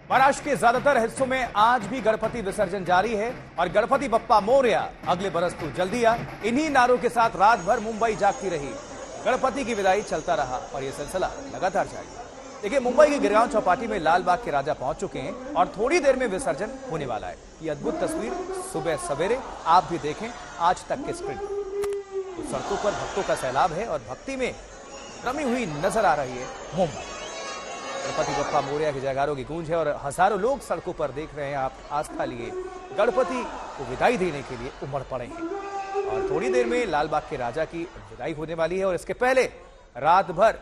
महाराष्ट्र के ज्यादातर हिस्सों में आज भी गणपति विसर्जन जारी है और गणपति बप्पा मोरया, अगले बरस तू जल्दी आ, इन्हीं नारों के साथ रात भर मुंबई जागती रही। गणपति की विदाई चलता रहा और यह सिलसिला लगातार जारी है। देखिए, मुंबई के गिरगांव चौपाटी में लाल बाग के राजा पहुंच चुके हैं और थोड़ी देर में विसर्जन होने वाला है। ये अद्भुत तस्वीर सुबह सवेरे आप भी देखें आज तक के स्क्रीन पर। तो सड़कों पर भक्तों का सैलाब है और भक्ति में रमी हुई नजर आ रही है मुंबई। गणपति बप्पा मोरया के जयकारों की गूंज है और हजारों लोग सड़कों पर देख रहे हैं आप आस्था लिए गणपति को विदाई देने के लिए उमड़ पड़े हैं। और थोड़ी देर में लाल बाग के राजा की विदाई होने वाली है और इसके पहले रात भर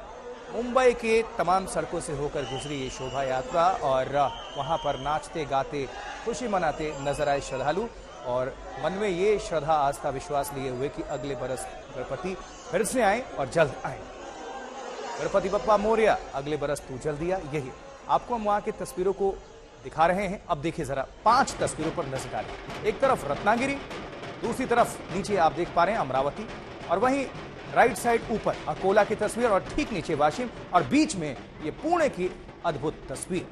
मुंबई के तमाम सड़कों से होकर गुजरी ये शोभा यात्रा और वहां पर नाचते गाते खुशी मनाते नजर आए श्रद्धालु और मन में ये श्रद्धा आस्था विश्वास लिए हुए कि अगले बरस गणपति फिर से आए और जल्द आए। गणपति बप्पा मोरया, अगले बरस तू जल्दी आ, यही आपको हम वहां की तस्वीरों को दिखा रहे हैं। अब देखिए जरा 5 तस्वीरों पर नजर डालिए। एक तरफ रत्नागिरी, दूसरी तरफ नीचे आप देख पा रहे हैं अमरावती और वहीं राइट साइड ऊपर अकोला की तस्वीर और ठीक नीचे वाशिम और बीच में ये पुणे की अद्भुत तस्वीर।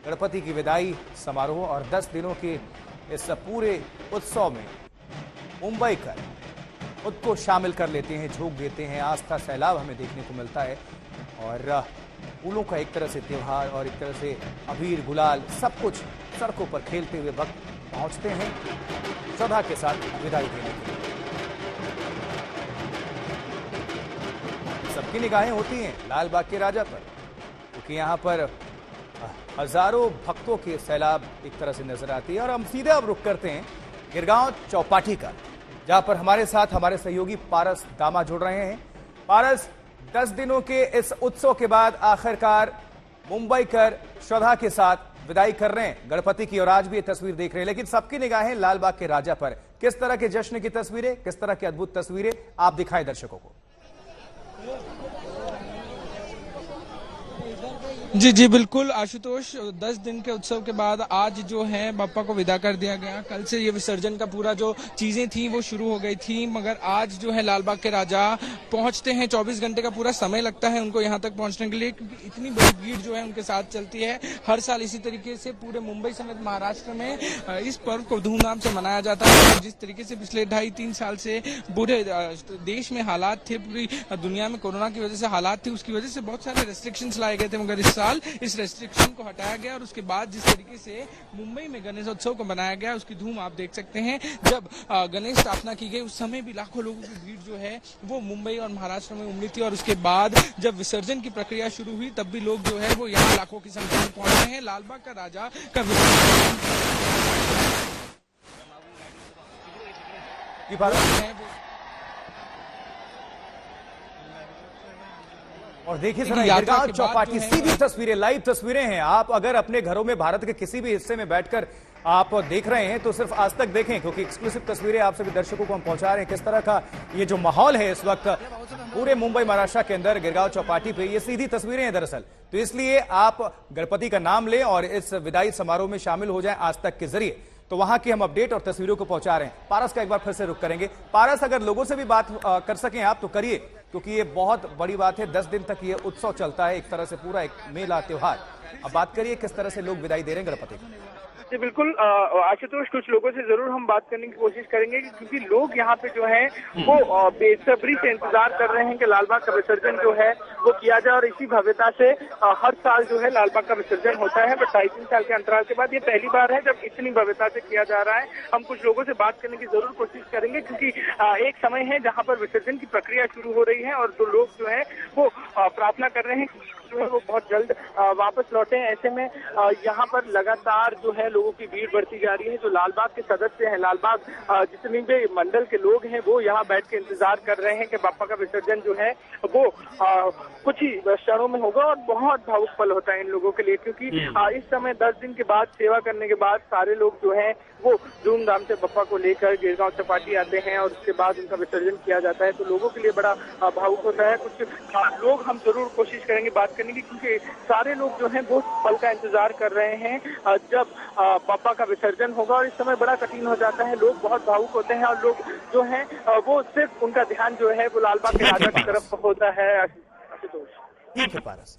गणपति की विदाई समारोह और 10 दिनों के इस पूरे उत्सव में मुंबई कर खुद को शामिल कर लेते हैं, झोंक देते हैं। आस्था सैलाब हमें देखने को मिलता है और फूलों का एक तरह से त्योहार और एक तरह से अबीर गुलाल सब कुछ सड़कों पर खेलते हुए वक्त पहुंचते हैं श्रद्धा के साथ विदाई देने के लिए। सबकी निगाहें होती हैं लाल बाग के राजा पर, क्योंकि यहाँ पर हजारों भक्तों के सैलाब एक तरह से नजर आती है। और हम सीधे अब रुख करते हैं गिरगांव चौपाटी का, जहां पर हमारे साथ हमारे सहयोगी पारस दामा जुड़ रहे हैं। पारस, 10 दिनों के इस उत्सव के बाद आखिरकार मुंबई कर श्रद्धा के साथ विदाई कर रहे हैं गणपति की और आज भी ये तस्वीर देख रहे हैं, लेकिन सबकी निगाहें लाल बाग के राजा पर। किस तरह के जश्न की तस्वीरें, किस तरह की अद्भुत तस्वीरें आप दिखाएं दर्शकों को। जी बिल्कुल आशुतोष, 10 दिन के उत्सव के बाद आज जो है बप्पा को विदा कर दिया गया। कल से ये विसर्जन का पूरा जो चीजें थी वो शुरू हो गई थी, मगर आज जो है लाल बाग के राजा पहुंचते हैं। 24 घंटे का पूरा समय लगता है उनको यहाँ तक पहुंचने के लिए, क्योंकि इतनी बड़ी भीड़ जो है उनके साथ चलती है। हर साल इसी तरीके से पूरे मुंबई समेत महाराष्ट्र में इस पर्व को धूमधाम से मनाया जाता है। जिस तरीके से पिछले 2.5-3 साल से पूरे देश में हालात थे, पूरी दुनिया में कोरोना की वजह से हालात थे, उसकी वजह से बहुत सारे रेस्ट्रिक्शंस लाए गए थे, मगर इस साल इस रेस्ट्रिक्शन को हटाया गया और उसके बाद जिस तरीके से मुंबई में गणेशोत्सव को मनाया गया उसकी धूम आप देख सकते हैं। जब गणेश स्थापना की गई उस समय भी लाखों लोगों की भीड़ जो है वो मुंबई और महाराष्ट्र में उमड़ी थी और उसके बाद जब विसर्जन की प्रक्रिया शुरू हुई तब भी लोग जो है वो यहाँ लाखों की संख्या में पहुंच रहे हैं। लालबाग का राजा का और देखिए सर, गिरगांव चौपाटी सीधी तस्वीरें, लाइव तस्वीरें हैं। आप अगर अपने घरों में भारत के किसी भी हिस्से में बैठकर आप देख रहे हैं तो सिर्फ आज तक देखें, क्योंकि एक्सक्लूसिव तस्वीरें आप सभी दर्शकों को हम पहुंचा रहे हैं। किस तरह का ये जो माहौल है इस वक्त पूरे मुंबई महाराष्ट्र के अंदर गिरगांव चौपाटी पे, ये सीधी तस्वीरें हैं दरअसल। तो इसलिए आप गणपति का नाम लें और इस विदाई समारोह में शामिल हो जाएं आज तक के जरिए। तो वहां की हम अपडेट और तस्वीरों को पहुंचा रहे हैं। पारस का एक बार फिर से रुख करेंगे। पारस, अगर लोगों से भी बात कर सकें आप तो करिए, क्योंकि ये बहुत बड़ी बात है। 10 दिन तक ये उत्सव चलता है, एक तरह से पूरा एक मेला त्योहार। अब बात करिए किस तरह से लोग विदाई दे रहे हैं गणपति को। जी बिल्कुल आशुतोष, कुछ लोगों से जरूर हम बात करने की कोशिश करेंगे, क्योंकि लोग यहाँ पे जो है वो बेसब्री से इंतजार कर रहे हैं कि लालबाग का विसर्जन जो है वो किया जाए। और इसी भव्यता से हर साल जो है लालबाग का विसर्जन होता है, बट 2.5-3 साल के अंतराल के बाद ये पहली बार है जब इतनी भव्यता से किया जा रहा है। हम कुछ लोगों से बात करने की जरूर कोशिश करेंगे, क्योंकि एक समय है जहाँ पर विसर्जन की प्रक्रिया शुरू हो रही है और जो लोग जो है वो प्रार्थना कर रहे हैं जो है वो बहुत जल्द वापस लौटे। ऐसे में यहाँ पर लगातार जो है लोगों की भीड़ बढ़ती जा रही है। जो लालबाग के सदस्य हैं, लालबाग जितने भी मंडल के लोग हैं वो यहाँ बैठ के इंतजार कर रहे हैं कि बप्पा का विसर्जन जो है वो कुछ ही क्षणों में होगा। और बहुत भावुक पल होता है इन लोगों के लिए, क्योंकि इस समय 10 दिन के बाद सेवा करने के बाद सारे लोग जो है वो धूमधाम से बप्पा को लेकर गिरगांव चौपाटी आते हैं और उसके बाद उनका विसर्जन किया जाता है। तो लोगों के लिए बड़ा भावुक होता है। कुछ लोग हम जरूर कोशिश करेंगे बात करने की, क्योंकि सारे लोग जो हैं वो पल का इंतजार कर रहे हैं जब बप्पा का विसर्जन होगा। और इस समय बड़ा कठिन हो जाता है, लोग बहुत भावुक होते हैं और लोग जो हैं वो सिर्फ उनका ध्यान जो है वो लालबाग के राजा की तरफ होता है। ठीक है पारस।